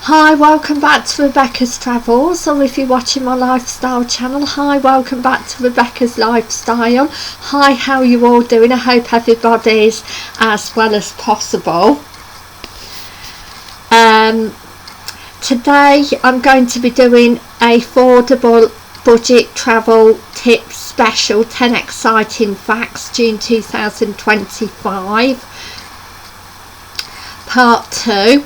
Hi, welcome back to Rebecca's Travels, or if you're watching my lifestyle channel, hi, welcome back to Rebecca's Lifestyle. Hi, how are you all doing? I hope everybody's as well as possible. Today I'm going to be doing a affordable budget travel tips special, 10 exciting facts, June 2025, part 2.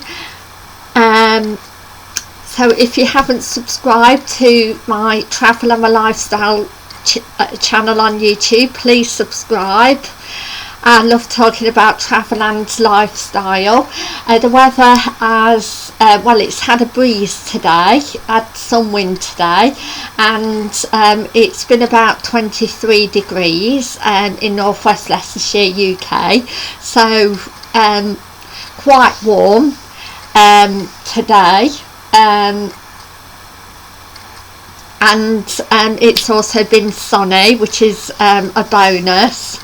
So if you haven't subscribed to my travel and my lifestyle channel on YouTube, please subscribe. I love talking about travel and lifestyle. The weather has, well, it's had a breeze today, had some wind today, and it's been about 23 degrees in northwest Leicestershire, UK, so quite warm today, and it's also been sunny, which is a bonus.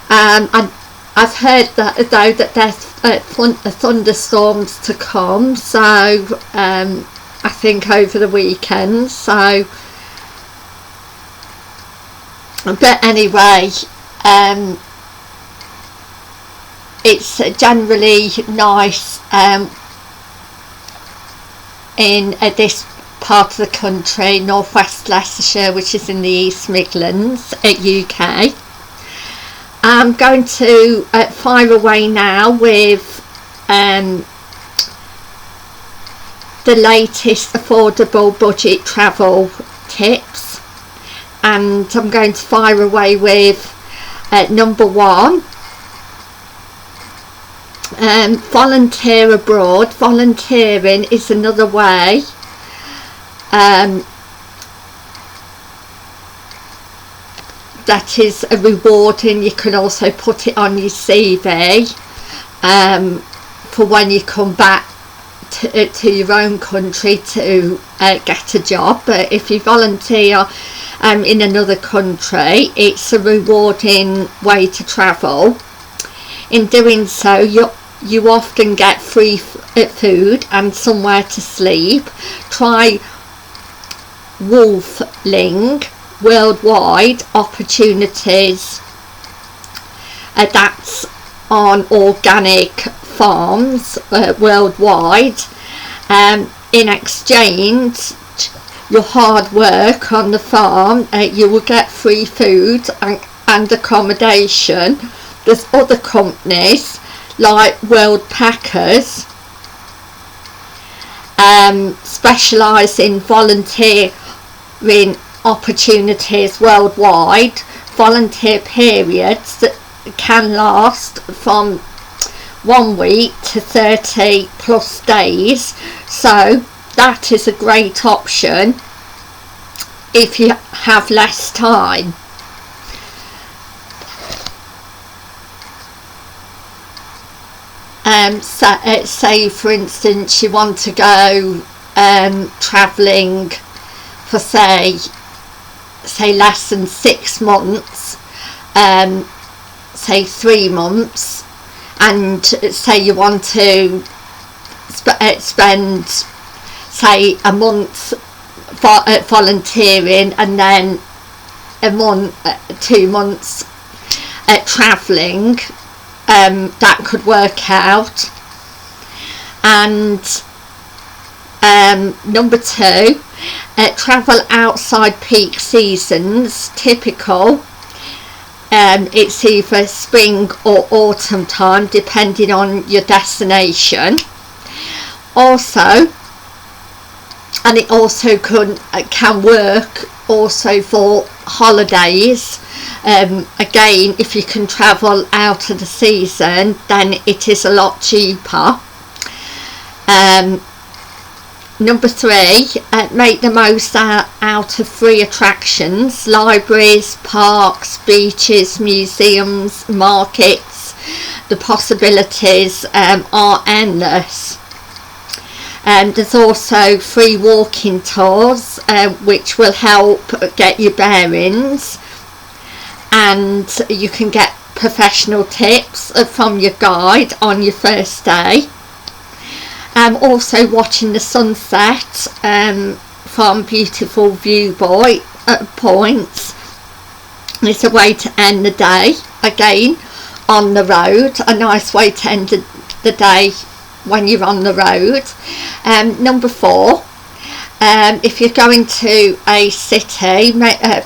And I've heard that though that there's thunderstorms to come, so I think over the weekend. So, but anyway, it's generally nice in this part of the country, northwest Leicestershire, which is in the East Midlands, UK. I'm going to fire away now with the latest affordable budget travel tips, and I'm going to fire away with number 1. Volunteer abroad. Volunteering is another way that is rewarding. You can also put it on your CV for when you come back to your own country to get a job. But if you volunteer in another country, it's a rewarding way to travel. In doing so, you often get free food and somewhere to sleep. Try Wolfling worldwide opportunities. That's on organic farms worldwide. In exchange your hard work on the farm, you will get free food and accommodation. There's other companies like World Packers specialise in volunteering opportunities worldwide. Volunteer periods that can last from 1 week to 30 plus days, so that is a great option if you have less time. Say for instance you want to go travelling for say less than 6 months, say 3 months, and say you want to spend say a month volunteering and then a month 2 months travelling, that could work out. And number 2, travel outside peak seasons. Typical, it's either spring or autumn time depending on your destination. Also, and it also can work also for holidays. Again, if you can travel out of the season, then it is a lot cheaper. Number 3, make the most out of free attractions. Libraries, parks, beaches, museums, markets. The possibilities are endless. There's also free walking tours, which will help get your bearings, and you can get professional tips from your guide on your first day. Also watching the sunset from beautiful points is a way to end the day again on the road. A nice way to end the day when you're on the road. Number 4, if you're going to a city,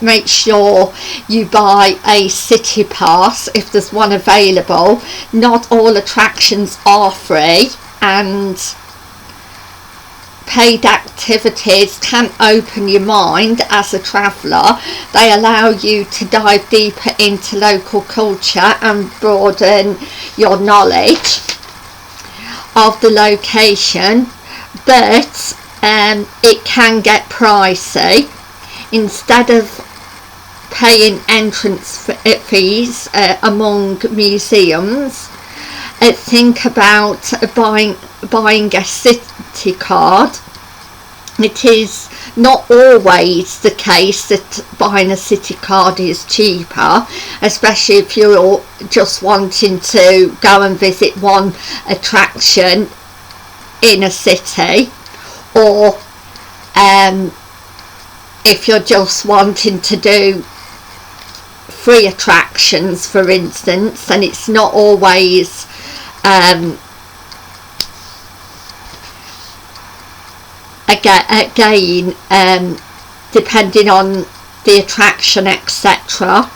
make sure you buy a city pass if there's one available. Not all attractions are free, and paid activities can open your mind as a traveller. They allow you to dive deeper into local culture and broaden your knowledge of the location, but it can get pricey. Instead of paying entrance fees among museums, think about buying a city card. It is not always the case that buying a city card is cheaper, especially if you're just wanting to go and visit one attraction in a city, or if you're just wanting to do free attractions, for instance, and it's not always again depending on the attraction, etc.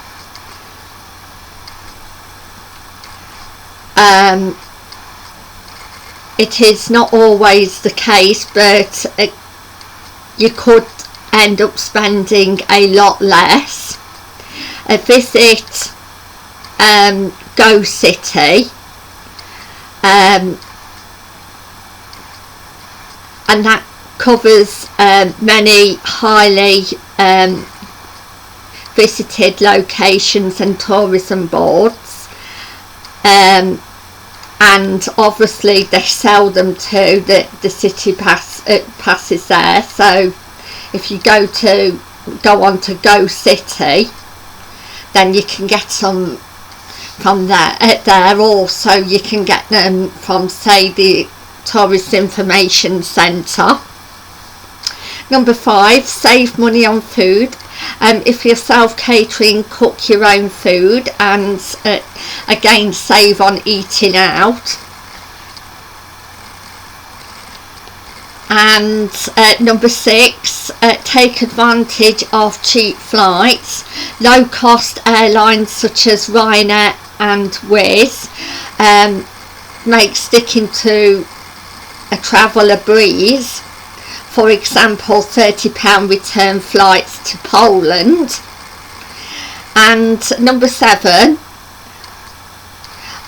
It is not always the case, but you could end up spending a lot less. Visit Go City, and that covers many highly visited locations and tourism boards, and obviously they sell them to the city passes there. So if you go on to Go City, then you can get some from there. Also you can get them from, say, the Tourist Information Centre. Number 5, save money on food. If you're self-catering, cook your own food, and again save on eating out. And number 6, take advantage of cheap flights. Low cost airlines such as Ryanair and Wizz make sticking to a travel a breeze. For example, £30 return flights to Poland. And number 7,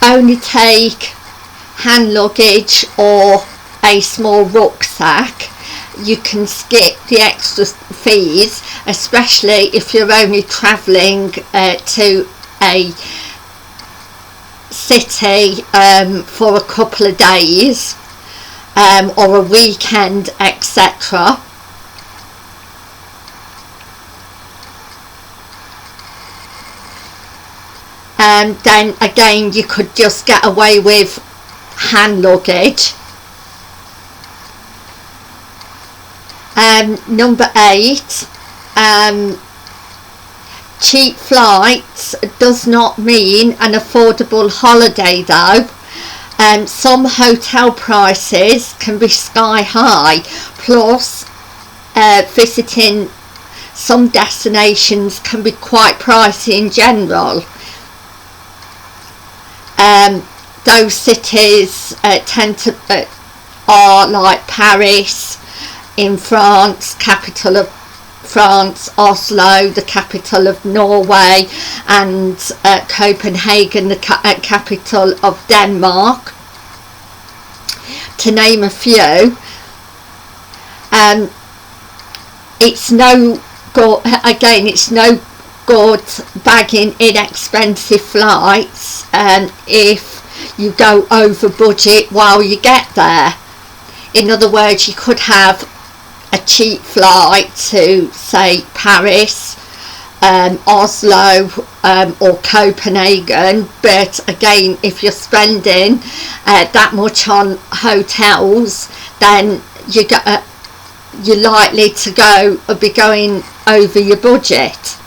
only take hand luggage or a small rucksack. You can skip the extra fees, especially if you're only travelling to a city for a couple of days or a weekend, etc. And then again you could just get away with hand luggage. Number 8, cheap flights does not mean an affordable holiday though. Some hotel prices can be sky high, plus visiting some destinations can be quite pricey in general. Those cities tend to are like Paris in France, capital of France, Oslo, the capital of Norway, and Copenhagen, the capital of Denmark, to name a few. It's no good bagging inexpensive flights if you go over budget while you get there. In other words, you could have a cheap flight to, say, Paris, Oslo, or Copenhagen, but again, if you're spending that much on hotels, then you're likely to be going over your budget.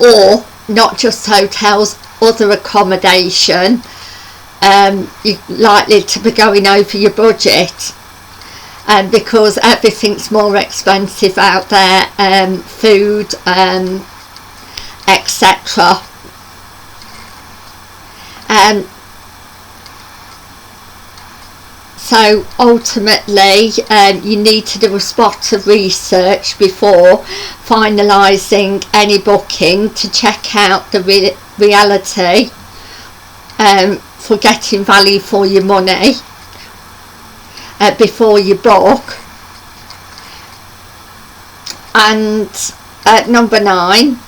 Or not just hotels, other accommodation, you're likely to be going over your budget, because everything's more expensive out there, food, etc. So ultimately, you need to do a spot of research before finalising any booking to check out the reality, for getting value for your money before you book. And number 9,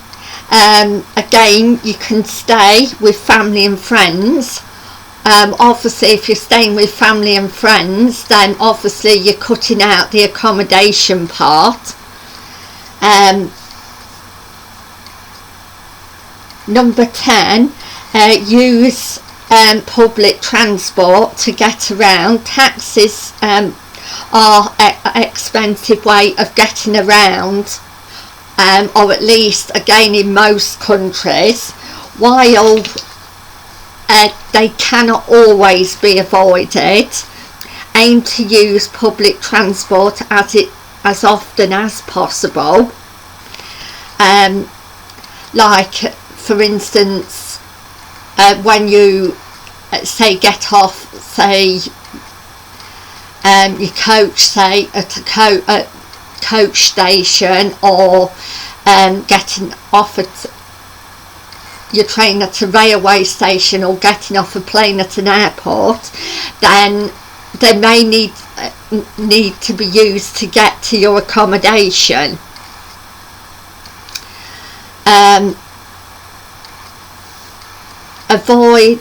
again, you can stay with family and friends. Obviously, if you're staying with family and friends, then obviously you're cutting out the accommodation part. Number 10, use public transport to get around. Taxis are an expensive way of getting around, or at least, again, in most countries, while they cannot always be avoided. Aim to use public transport as often as possible. Like, for instance, when you say get off, say your coach, say at a coach station, or getting off at your train at a railway station, or getting off a plane at an airport, then they may need to be used to get to your accommodation. Avoid,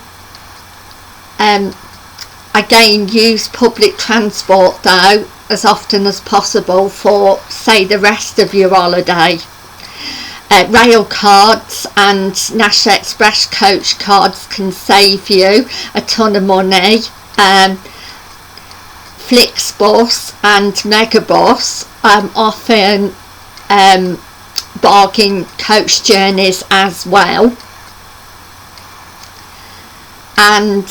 again, use public transport though as often as possible for, say, the rest of your holiday. Rail cards and National Express coach cards can save you a ton of money. Flixbus and Megabus often bargain coach journeys as well. And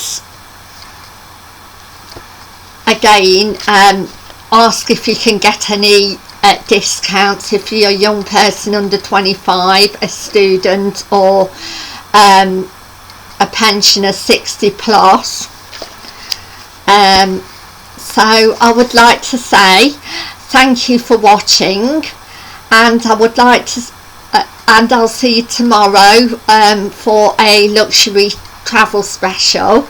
again, ask if you can get any discounts if you're a young person under 25, a student, or a pensioner 60 plus. So I would like to say thank you for watching, and I would like to and I'll see you tomorrow for a luxury travel special.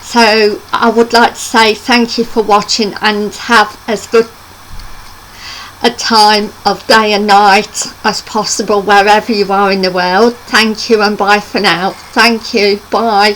So I would like to say thank you for watching, and have as good a time of day and night as possible wherever you are in the world. Thank you, and bye for now. Thank you. Bye.